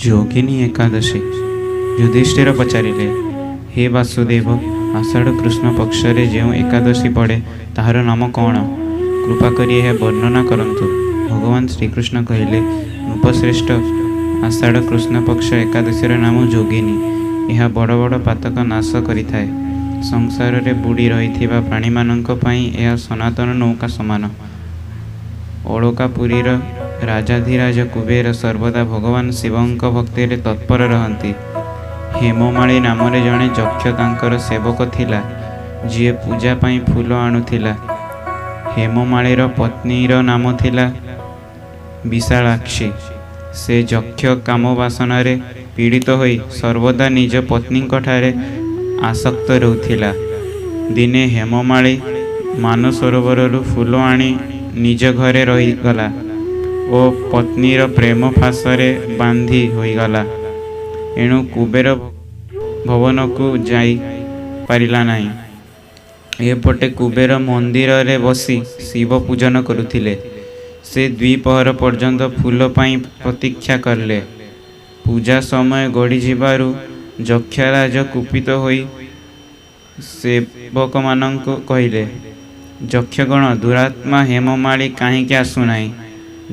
ଯୋଗିନୀ ଏକାଦଶୀ। ଯୁଧିଷ୍ଠିର ପଚାରିଲେ, ହେ ବାସୁଦେବ, ଆଷାଢ଼ କୃଷ୍ଣ ପକ୍ଷରେ ଯେଉଁ ଏକାଦଶୀ ପଡ଼େ ତାହାର ନାମ କ'ଣ? କୃପା କରି ଏହା ବର୍ଣ୍ଣନା କରନ୍ତୁ। ଭଗବାନ ଶ୍ରୀକୃଷ୍ଣ କହିଲେ, ନୃପଶ୍ରେଷ୍ଠ, ଆଷାଢ଼ କୃଷ୍ଣ ପକ୍ଷ ଏକାଦଶୀର ନାମ ଯୋଗିନୀ। ଏହା ବଡ଼ ବଡ଼ ପାତକ ନାଶ କରିଥାଏ। ସଂସାରରେ ବୁଡ଼ି ରହିଥିବା ପ୍ରାଣୀମାନଙ୍କ ପାଇଁ ଏହା ସନାତନ ନୌକା ସମାନ। ଅଳକାପୁରୀର ରାଜାଧିରାଜ କୁବେର ସର୍ବଦା ଭଗବାନ ଶିବଙ୍କ ଭକ୍ତିରେ ତତ୍ପର ରହନ୍ତି। ହେମମାଳୀ ନାମରେ ଜଣେ ଯକ୍ଷ ତାଙ୍କର ସେବକ ଥିଲା, ଯିଏ ପୂଜା ପାଇଁ ଫୁଲ ଆଣୁଥିଲା। ହେମମାଳୀର ପତ୍ନୀର ନାମ ଥିଲା ବିଶାଳାକ୍ଷୀ। ସେ ଯକ୍ଷ କାମ ବାସନାରେ ପୀଡ଼ିତ ହୋଇ ସର୍ବଦା ନିଜ ପତ୍ନୀଙ୍କଠାରେ ଆସକ୍ତ ରହୁଥିଲା। ଦିନେ ହେମମାଳୀ ମାନସରୋବରରୁ ଫୁଲ ଆଣି ନିଜ ଘରେ ରହିଗଲା ଓ ପତ୍ନୀର ପ୍ରେମ ଫାଶରେ ବାନ୍ଧି ହୋଇଗଲା। ଏଣୁ କୁବେର ଭବନକୁ ଯାଇ ପାରିଲା ନାହିଁ। ଏପଟେ କୁବେର ମନ୍ଦିରରେ ବସି ଶିବ ପୂଜନ କରୁଥିଲେ। ସେ ଦ୍ୱିପହର ପର୍ଯ୍ୟନ୍ତ ଫୁଲ ପାଇଁ ପ୍ରତୀକ୍ଷା କଲେ। ପୂଜା ସମୟ ଗଡ଼ିଯିବାରୁ ଯକ୍ଷରାଜ କୁପିତ ହୋଇ ସେବକମାନଙ୍କୁ କହିଲେ, ଯକ୍ଷଗଣ, ଦୁରାତ୍ମା ହେମମାଳୀ କାହିଁକି ଆସୁନାହିଁ?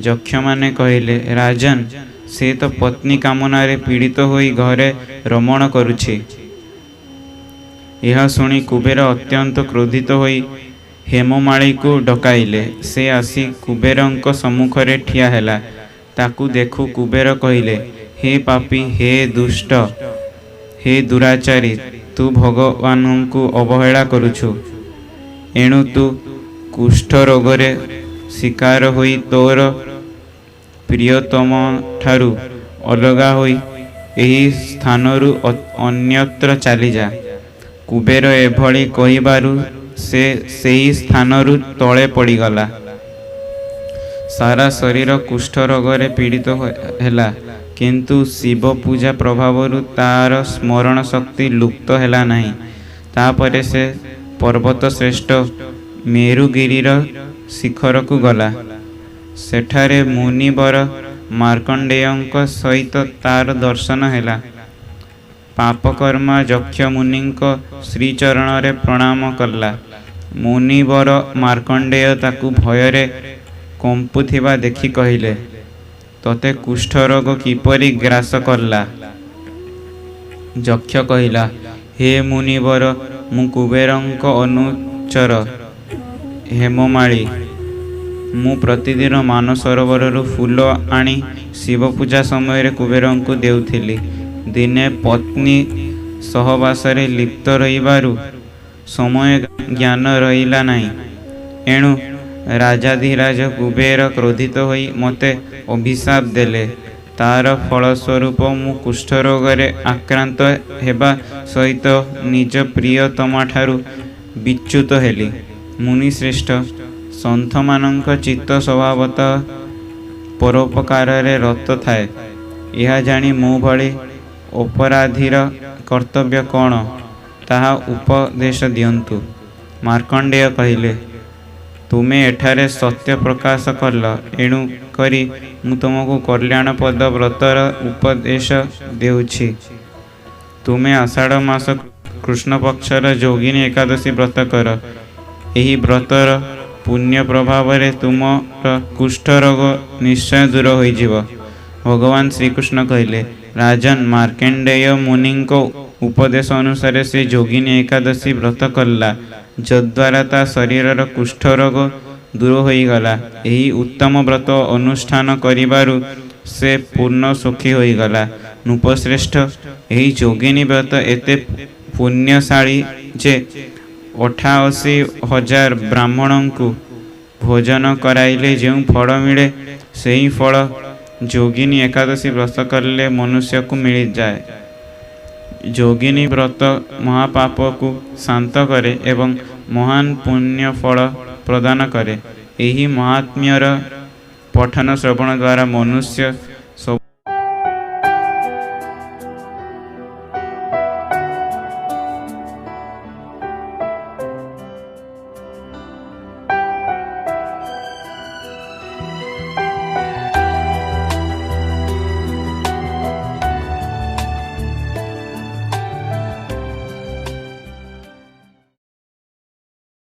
ଯକ୍ଷମାନେ କହିଲେ, ରାଜନ, ସେ ତ ପତ୍ନୀ କାମନାରେ ପୀଡ଼ିତ ହୋଇ ଘରେ ରମଣ କରୁଛି। ଏହା ଶୁଣି କୁବେର ଅତ୍ୟନ୍ତ କ୍ରୋଧିତ ହୋଇ ହେମମାଳୀକୁ ଡକାଇଲେ। ସେ ଆସି କୁବେରଙ୍କ ସମ୍ମୁଖରେ ଠିଆ ହେଲା। ତାକୁ ଦେଖୁ କୁବେର କହିଲେ, ହେ ପାପୀ, ହେ ଦୁଷ୍ଟ, ହେ ଦୁରାଚାରୀ, ତୁ ଭଗବାନଙ୍କୁ ଅବହେଳା କରୁଛୁ। ଏଣୁ ତୁ କୁଷ୍ଠ ରୋଗରେ ଶିକାର ହୋଇ ତୋର ପ୍ରିୟତମଠାରୁ ଅଲଗା ହୋଇ ଏହି ସ୍ଥାନରୁ ଅନ୍ୟତ୍ର ଚାଲିଯା। କୁବେର ଏଭଳି କହିବାରୁ ସେ ସେହି ସ୍ଥାନରୁ ତଳେ ପଡ଼ିଗଲା। ସାରା ଶରୀର କୁଷ୍ଠ ରୋଗରେ ପୀଡ଼ିତ ହେଲା, କିନ୍ତୁ ଶିବ ପୂଜା ପ୍ରଭାବରୁ ତାର ସ୍ମରଣ ଶକ୍ତି ଲୁପ୍ତ ହେଲା ନାହିଁ। ତାପରେ ସେ ପର୍ବତ ଶ୍ରେଷ୍ଠ ମେରୁଗିରିର ଶିଖରକୁ ଗଲା। ସେଠାରେ ମୁନିବର ମାର୍କଣ୍ଡେୟଙ୍କ ସହିତ ତାର ଦର୍ଶନ ହେଲା। ପାପକର୍ମା ଯକ୍ଷ ମୁନିଙ୍କ ଶ୍ରୀଚରଣରେ ପ୍ରଣାମ କଲା। ମୁନିବର ମାର୍କଣ୍ଡେୟ ତାକୁ ଭୟରେ କମ୍ପୁଥିବା ଦେଖି କହିଲେ, ତତେ କୁଷ୍ଠରୋଗ କିପରି ଗ୍ରାସ କଲା? ଯକ୍ଷ କହିଲା, ହେ ମୁନିବର, ମୁଁ କୁବେରଙ୍କ ଅନୁଚର ହେମମାଳୀ। ମୁଁ ପ୍ରତିଦିନ ମାନସରୋବରରୁ ଫୁଲ ଆଣି ଶିବ ପୂଜା ସମୟରେ କୁବେରଙ୍କୁ ଦେଉଥିଲି। ଦିନେ ପତ୍ନୀ ସହବାସରେ ଲିପ୍ତ ରହିବାରୁ ସମୟ ଜ୍ଞାନ ରହିଲା ନାହିଁ। ଏଣୁ ରାଜାଧିରାଜ କୁବେର କ୍ରୋଧିତ ହୋଇ ମୋତେ ଅଭିଶାପ ଦେଲେ। ତାର ଫଳସ୍ୱରୂପ ମୁଁ କୁଷ୍ଠରୋଗରେ ଆକ୍ରାନ୍ତ ହେବା ସହିତ ନିଜ ପ୍ରିୟତମାଠାରୁ ବିଚ୍ୟୁତ ହେଲି। ମୁନିଶ୍ରେଷ୍ଠ, ସନ୍ଥମାନଙ୍କ ଚିତ୍ତ ସ୍ୱଭାବତଃ ପରୋପକାରରେ ରତ ଥାଏ। ଏହା ଜାଣି ମୋ ଭଳି ଅପରାଧୀର କର୍ତ୍ତବ୍ୟ କ'ଣ, ତାହା ଉପଦେଶ ଦିଅନ୍ତୁ। ମାର୍କଣ୍ଡେୟ କହିଲେ, ତୁମେ ଏଠାରେ ସତ୍ୟ ପ୍ରକାଶ କଲ, ଏଣୁ କରି ମୁଁ ତୁମକୁ କଲ୍ୟାଣପଦ ବ୍ରତର ଉପଦେଶ ଦେଉଛି। ତୁମେ ଆଷାଢ଼ ମାସ କୃଷ୍ଣପକ୍ଷର ଯୋଗିନୀ ଏକାଦଶୀ ବ୍ରତ କର। ଏହି ବ୍ରତର ପୁଣ୍ୟ ପ୍ରଭାବରେ ତୁମର କୁଷ୍ଠରୋଗ ନିଶ୍ଚୟ ଦୂର ହୋଇଯିବ। ଭଗବାନ ଶ୍ରୀକୃଷ୍ଣ କହିଲେ, ରାଜନ, ମାର୍କଣ୍ଡେୟ ମୁନିଙ୍କ ଉପଦେଶ ଅନୁସାରେ ସେ ଯୋଗିନୀ ଏକାଦଶୀ ବ୍ରତ କଲା, ଯଦ୍ୱାରା ତା ଶରୀରର କୁଷ୍ଠରୋଗ ଦୂର ହୋଇଗଲା। ଏହି ଉତ୍ତମ ବ୍ରତ ଅନୁଷ୍ଠାନ କରିବାରୁ ସେ ପୂର୍ଣ୍ଣ ସୁଖୀ ହୋଇଗଲା। ନୃପଶ୍ରେଷ୍ଠ, ଏହି ଯୋଗିନୀ ବ୍ରତ ଏତେ ପୁଣ୍ୟଶାଳୀ ଯେ 88,000 ବ୍ରାହ୍ମଣଙ୍କୁ ଭୋଜନ କରାଇଲେ ଯେଉଁ ଫଳ ମିଳେ, ସେହି ଫଳ ଯୋଗିନୀ ଏକାଦଶୀ ବ୍ରତ କଲେ ମନୁଷ୍ୟକୁ ମିଳିଯାଏ। ଯୋଗିନୀ ବ୍ରତ ମହାପାପକୁ ଶାନ୍ତ କରେ ଏବଂ ମହାନ ପୁଣ୍ୟ ଫଳ ପ୍ରଦାନ କରେ। ଏହି ମହାତ୍ମ୍ୟର ପଠନ ଶ୍ରବଣ ଦ୍ୱାରା ମନୁଷ୍ୟ